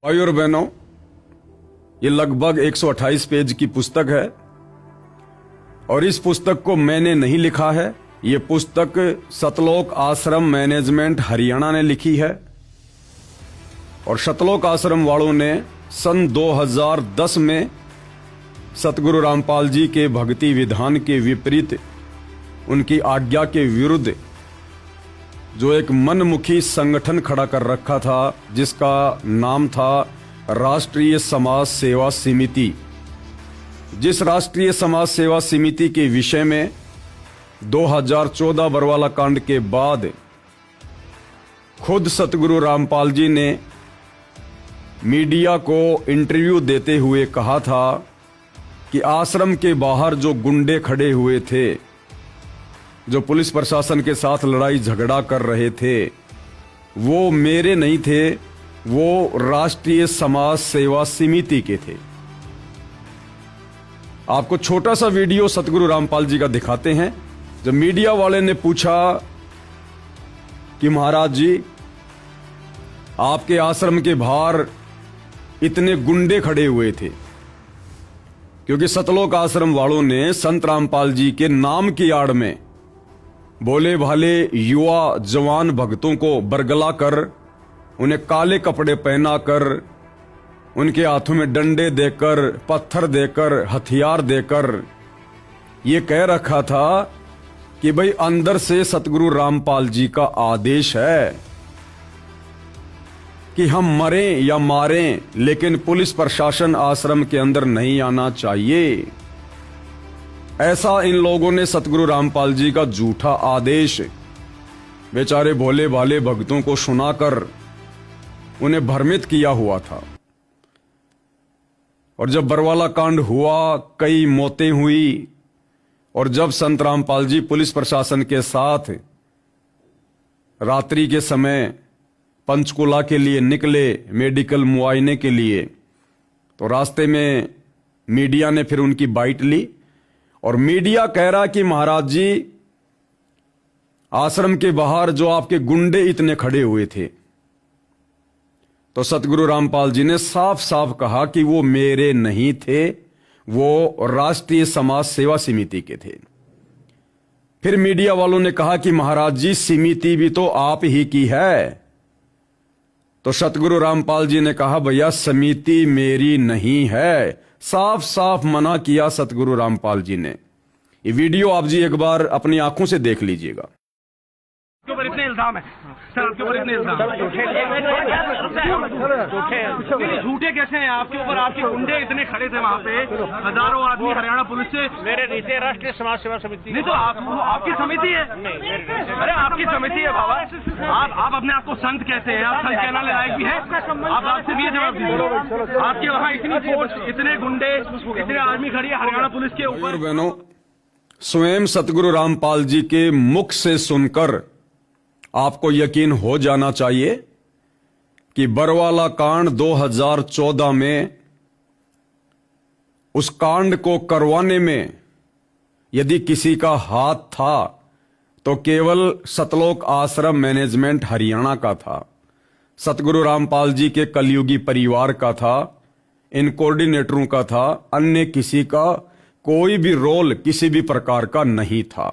भाई और बहनों, ये लगभग 128 पेज की पुस्तक है और इस पुस्तक को मैंने नहीं लिखा है। ये पुस्तक सतलोक आश्रम मैनेजमेंट हरियाणा ने लिखी है और सतलोक आश्रम वालों ने सन 2010 में सतगुरु रामपाल जी के भक्ति विधान के विपरीत, उनकी आज्ञा के विरुद्ध जो एक मनमुखी संगठन खड़ा कर रखा था, जिसका नाम था राष्ट्रीय समाज सेवा समिति। जिस राष्ट्रीय समाज सेवा समिति के विषय में 2014 बरवाला कांड के बाद खुद सतगुरु रामपाल जी ने मीडिया को इंटरव्यू देते हुए कहा था कि आश्रम के बाहर जो गुंडे खड़े हुए थे, जो पुलिस प्रशासन के साथ लड़ाई झगड़ा कर रहे थे, वो मेरे नहीं थे, वो राष्ट्रीय समाज सेवा समिति के थे। आपको छोटा सा वीडियो सतगुरु रामपाल जी का दिखाते हैं। जब मीडिया वाले ने पूछा कि महाराज जी, आपके आश्रम के बाहर इतने गुंडे खड़े हुए थे, क्योंकि सतलोक आश्रम वालों ने संत रामपाल जी के नाम की आड़ में भोले भाले युवा जवान भक्तों को बरगला कर, उन्हें काले कपड़े पहनाकर, उनके हाथों में डंडे देकर, पत्थर देकर, हथियार देकर ये कह रखा था कि भाई अंदर से सतगुरु रामपाल जी का आदेश है कि हम मरें या मारें, लेकिन पुलिस प्रशासन आश्रम के अंदर नहीं आना चाहिए। ऐसा इन लोगों ने सतगुरु रामपाल जी का झूठा आदेश बेचारे भोले भाले भक्तों को सुनाकर उन्हें भ्रमित किया हुआ था। और जब बरवाला कांड हुआ, कई मौतें हुई, और जब संत रामपाल जी पुलिस प्रशासन के साथ रात्रि के समय पंचकुला के लिए निकले मेडिकल मुआयने के लिए, तो रास्ते में मीडिया ने फिर उनकी बाइट ली और मीडिया कह रहा कि महाराज जी, आश्रम के बाहर जो आपके गुंडे इतने खड़े हुए थे, तो सतगुरु रामपाल जी ने साफ साफ कहा कि वो मेरे नहीं थे, वो राष्ट्रीय समाज सेवा समिति के थे। फिर मीडिया वालों ने कहा कि महाराज जी, समिति भी तो आप ही की है। तो सतगुरु रामपाल जी ने कहा, भैया समिति मेरी नहीं है। साफ साफ मना किया सतगुरु रामपाल जी ने। ये वीडियो आप जी एक बार अपनी आंखों से देख लीजिएगा। आपके ऊपर इतने इल्जाम है सर, आपके ऊपर इतने इल्जाम झूठे कैसे हैं आपके ऊपर? आपके गुंडे इतने खड़े थे वहाँ पे, हजारों आदमी हरियाणा पुलिस से। मेरे नीचे राष्ट्रीय समाज सेवा समिति नहीं तो आपकी समिति है। अरे आपकी समिति है बाबा। आप अपने आप को संत कहते हैं, आप संत कहने लायक भी है। आप आपसे भी जवाब दीजिए। आपके वहाँ इतनी फोर्स, इतने गुंडे, इतने आर्मी खड़ी है हरियाणा पुलिस के ऊपर। बहनों, स्वयं सतगुरु रामपाल जी के मुख से सुनकर आपको यकीन हो जाना चाहिए कि बरवाला कांड 2014 में, उस कांड को करवाने में यदि किसी का हाथ था तो केवल सतलोक आश्रम मैनेजमेंट हरियाणा का था, सतगुरु रामपाल जी के कलयुगी परिवार का था, इन कोऑर्डिनेटरों का था। अन्य किसी का कोई भी रोल किसी भी प्रकार का नहीं था।